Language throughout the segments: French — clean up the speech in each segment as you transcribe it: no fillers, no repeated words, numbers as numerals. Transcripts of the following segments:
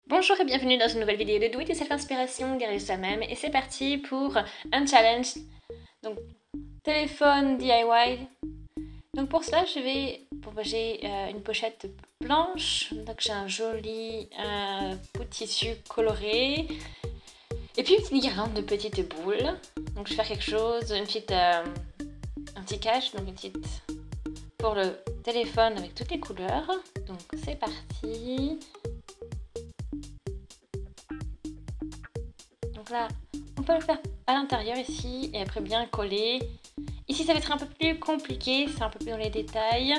Bonjour et bienvenue dans une nouvelle vidéo de Do It Yourself Inspiration, dirige soi-même, et c'est parti pour un challenge, donc téléphone DIY. Donc pour cela j'ai une pochette blanche, donc j'ai un joli bout de tissu coloré, et puis une petite guirlande de petites boules. Donc je vais faire quelque chose, un petit cache, donc une petite pour le téléphone avec toutes les couleurs. Donc c'est parti. Donc là, on peut le faire à l'intérieur ici et après bien coller. Ici, ça va être un peu plus compliqué, c'est un peu plus dans les détails.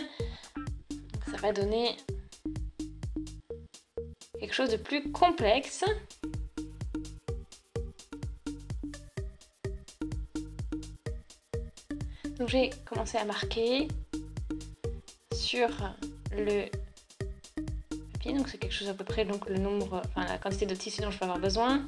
Donc ça va donner quelque chose de plus complexe. Donc j'ai commencé à marquer sur le papier. Donc c'est quelque chose à peu près, donc le nombre, enfin la quantité de tissu dont je vais avoir besoin.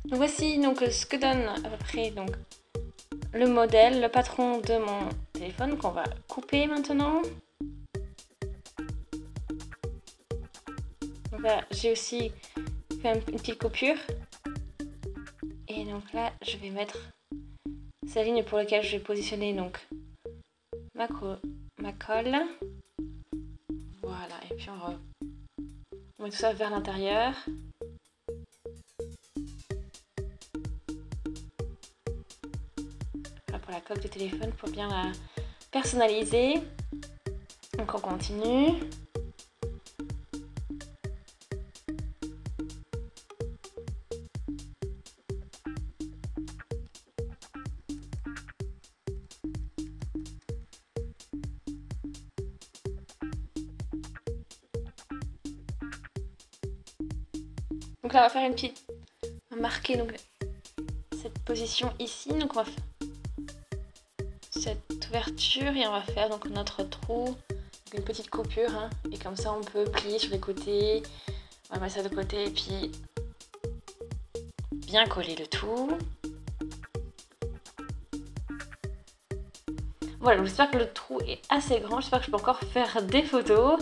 Donc voici donc ce que donne à peu près donc le modèle, le patron de mon téléphone qu'on va couper maintenant. Donc là j'ai aussi fait une petite coupure. Et donc là je vais mettre sa ligne pour laquelle je vais positionner donc ma colle. Voilà, et puis on met tout ça vers l'intérieur. Pour la coque du téléphone pour bien la personnaliser. Donc on continue. Donc là on va faire on va marquer donc cette position ici. Donc on va faire cette ouverture et on va faire donc notre trou, donc une petite coupure hein, et comme ça on peut plier sur les côtés, on va mettre ça de côté et puis bien coller le tout. Voilà, j'espère que le trou est assez grand, j'espère que je peux encore faire des photos.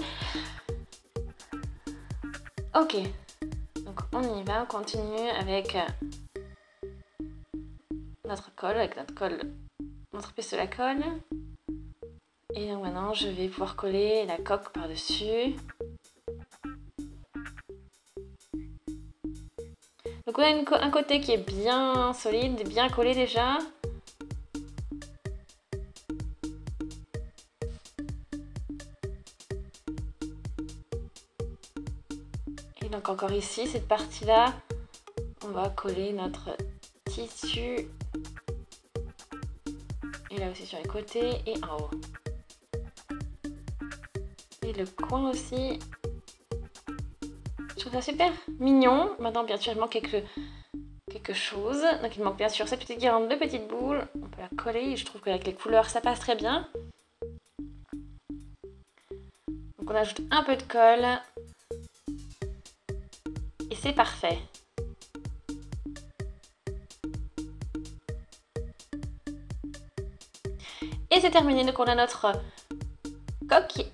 Ok, donc on y va, on continue avec notre colle, notre pièce de la colle. Et donc maintenant je vais pouvoir coller la coque par-dessus. Donc on a un côté qui est bien solide, bien collé déjà. Et donc encore ici, cette partie-là, on va coller notre tissu. Et là aussi sur les côtés et en haut. Et le coin aussi. Je trouve ça super mignon. Maintenant, bien sûr, il manque quelque chose. Donc, il manque bien sûr cette petite guirlande de petites boules. On peut la coller et je trouve qu'avec les couleurs, ça passe très bien. Donc, on ajoute un peu de colle. Et c'est parfait. Et c'est terminé. Donc, on a notre coque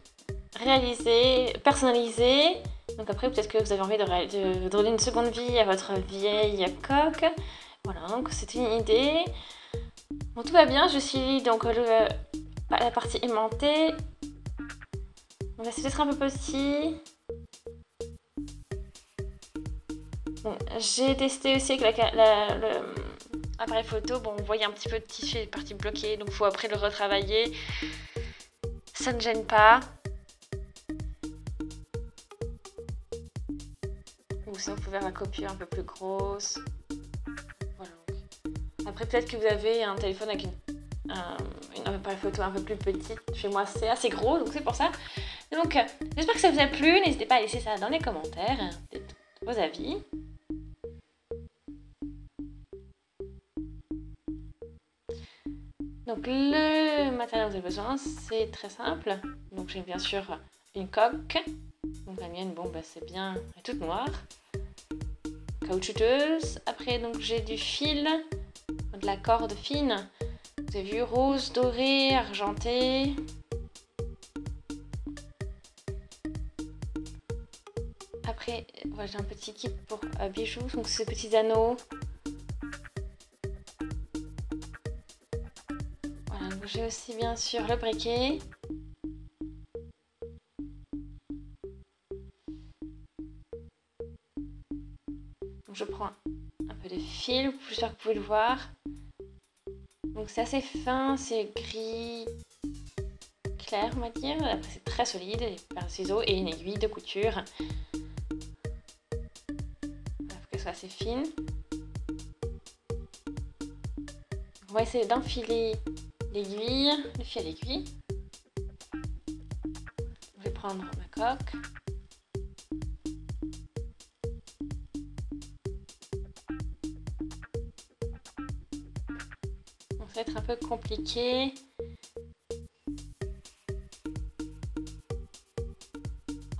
réalisée, personnalisée. Donc après, peut-être que vous avez envie de donner une seconde vie à votre vieille coque. Voilà, donc c'est une idée. Bon, tout va bien, je suis donc la partie aimantée. On va essayer d'être un peu petit. Bon, j'ai testé aussi avec l'appareil photo. Bon, vous voyez un petit peu de tissu est parti bloqué, donc il faut après le retravailler. Ça ne gêne pas. Ou sinon vous pouvez faire la copie un peu plus grosse. Voilà. Après peut-être que vous avez un téléphone avec une appareil photo un peu plus petite. Chez moi, c'est assez gros, donc c'est pour ça. Donc, j'espère que ça vous a plu. N'hésitez pas à laisser ça dans les commentaires, vos avis. Donc, le matériel dont vous avez besoin, c'est très simple. Donc, j'ai bien sûr une coque. Donc, la mienne, bon, bah, c'est bien, elle est toute noire. Caoutchouteuse. Après, donc, j'ai du fil, de la corde fine. Vous avez vu, rose, doré, argenté. Après, voilà, j'ai un petit kit pour bijoux, donc ces petits anneaux. Voilà, donc j'ai aussi bien sûr le briquet. Donc je prends un peu de fil, j'espère que vous pouvez le voir. Donc c'est assez fin, c'est gris clair on va dire. Après c'est très solide, des paires de ciseaux et une aiguille de couture. Il faut qu'elle soit assez fine. On va essayer d'enfiler l'aiguille, le fil à l'aiguille. Je vais prendre ma coque. Donc ça va être un peu compliqué.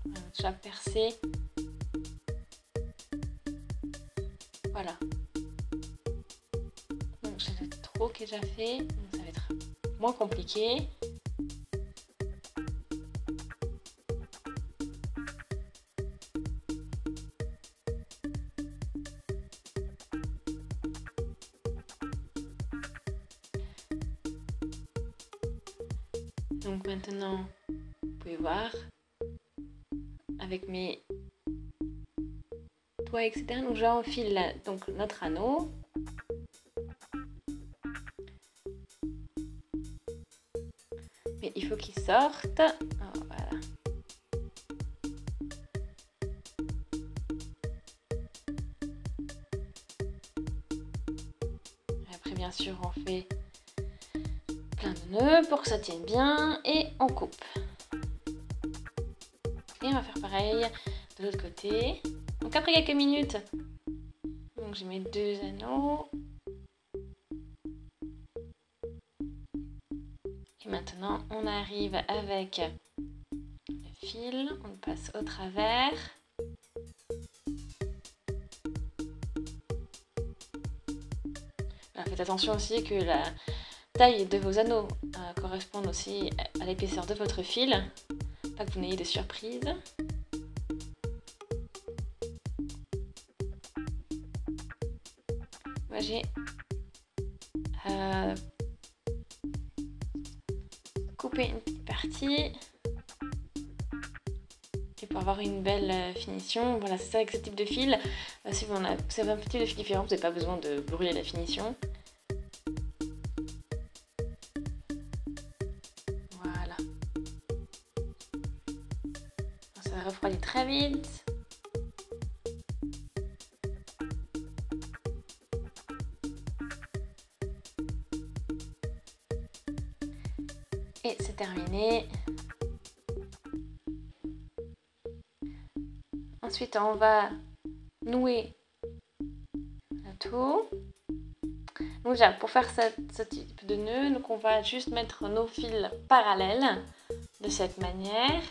On va déjà percer. Voilà. Donc j'ai le trou qui est déjà fait, donc ça va être moins compliqué. Donc maintenant, vous pouvez voir avec mes doigts, etc. Donc j'enfile donc notre anneau. Mais il faut qu'il sorte. Oh, voilà. Et après, bien sûr, on fait plein de nœuds pour que ça tienne bien et on coupe. Et on va faire pareil de l'autre côté. Donc après quelques minutes, donc j'ai mes deux anneaux. Et maintenant, on arrive avec le fil, on le passe au travers. Alors, faites attention aussi que la taille de vos anneaux corresponde aussi à l'épaisseur de votre fil, pas que vous n'ayez de surprises. Moi j'ai coupé une petite partie et pour avoir une belle finition. Voilà, c'est ça avec ce type de fil. Si vous avez un petit type de fil différent, vous n'avez pas besoin de brûler la finition. Voilà. Ça va refroidir très vite. Et c'est terminé. Ensuite, on va nouer le tout. Donc déjà, pour faire ce type de nœud, donc on va juste mettre nos fils parallèles de cette manière.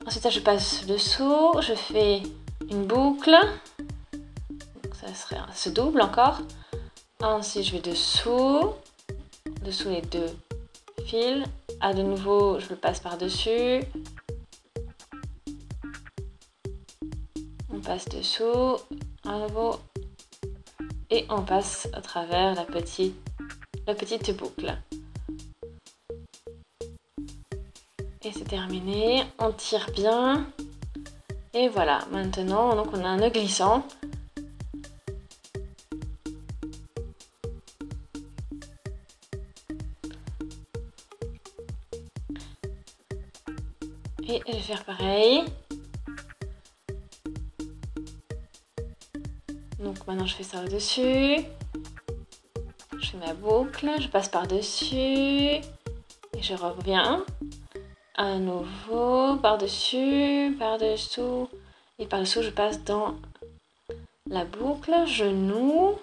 Ensuite, je passe dessous, je fais une boucle. Donc ça se double encore. Ensuite, je vais dessous les deux fils. À de nouveau, je le passe par-dessus. On passe dessous, à nouveau, et on passe à travers la petite boucle. Et c'est terminé, on tire bien. Et voilà, maintenant donc on a un nœud glissant. Et je vais faire pareil. Donc maintenant je fais ça au-dessus. Je fais fais ma boucle, je passe par-dessus et je reviens à nouveau par-dessus, par-dessous et par-dessous je passe dans la boucle, genou.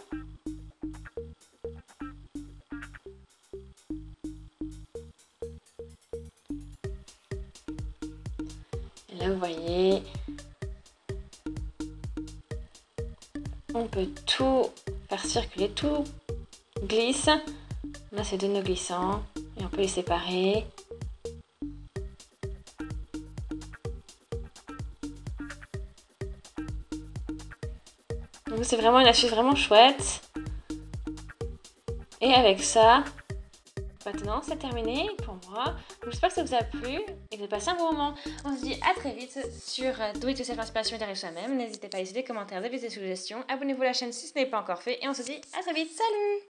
Et là vous voyez, on peut tout faire circuler, tout glisse. Là c'est deux nœuds glissants et on peut les séparer. Donc c'est vraiment une astuce vraiment chouette. Et avec ça, maintenant c'est terminé pour moi. J'espère que ça vous a plu et que vous avez passé un bon moment. On se dit à très vite sur Do It Yourself Inspiration et derrière soi-même. N'hésitez pas à laisser des commentaires, des suggestions. Abonnez-vous à la chaîne si ce n'est pas encore fait. Et on se dit à très vite. Salut!